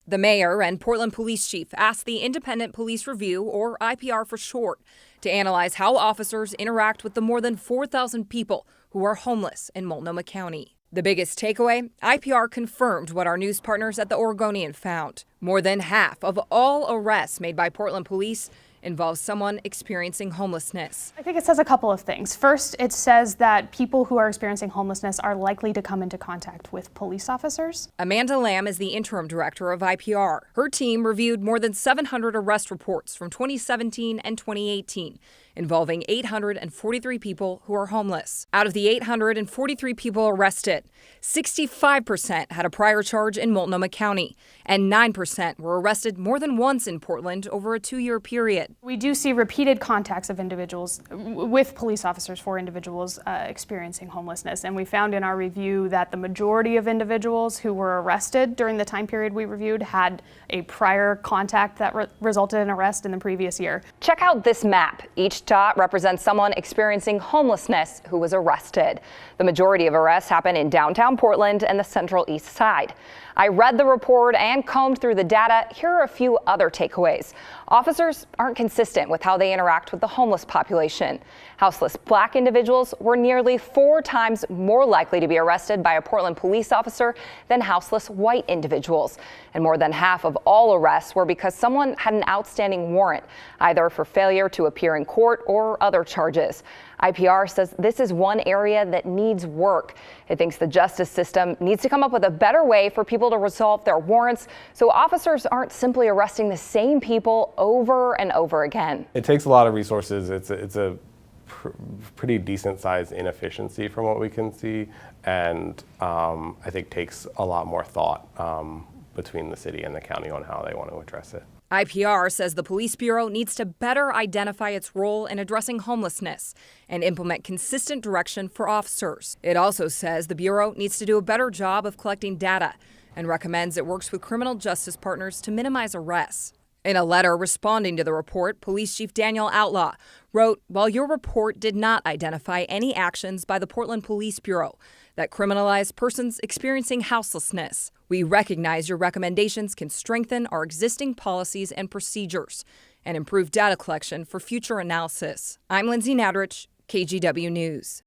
The mayor and Portland Police Chief asked the Independent Police Review, or IPR for short, to analyze how officers interact with the more than 4,000 people who are homeless in Multnomah County. The biggest takeaway, IPR confirmed what our news partners at the Oregonian found. More than half of all arrests made by Portland police involves someone experiencing homelessness. I think it says a couple of things. First, it says that people who are experiencing homelessness are likely to come into contact with police officers. Amanda Lamb is the interim director of IPR. Her team reviewed more than 700 arrest reports from 2017 and 2018, involving 843 people who are homeless. Out of the 843 people arrested, 65% had a prior charge in Multnomah County, and 9% were arrested more than once in Portland over a 2-year period. We do see repeated contacts of individuals with police officers for individuals experiencing homelessness. And we found in our review that the majority of individuals who were arrested during the time period we reviewed had a prior contact that resulted in arrest in the previous year. Check out this map. Each dot represents someone experiencing homelessness who was arrested. The majority of arrests happen in downtown Portland and the Central East Side. I read the report and combed through the data. Here are a few other takeaways. Officers aren't consistent with how they interact with the homeless population. Houseless Black individuals were nearly 4 times more likely to be arrested by a Portland police officer than houseless white individuals. And more than half of all arrests were because someone had an outstanding warrant, either for failure to appear in court or other charges. IPR says this is one area that needs work. It thinks the justice system needs to come up with a better way for people to resolve their warrants so officers aren't simply arresting the same people over and over again. It takes a lot of resources. It's a pretty decent sized inefficiency from what we can see, and I think takes a lot more thought between the city and the county on how they want to address it. IPR says the Police Bureau needs to better identify its role in addressing homelessness and implement consistent direction for officers. It also says the Bureau needs to do a better job of collecting data and recommends it works with criminal justice partners to minimize arrests. In a letter responding to the report, Police Chief Daniel Outlaw wrote, "While your report did not identify any actions by the Portland Police Bureau that criminalize persons experiencing houselessness, we recognize your recommendations can strengthen our existing policies and procedures and improve data collection for future analysis." I'm Lindsay Nadrich, KGW News.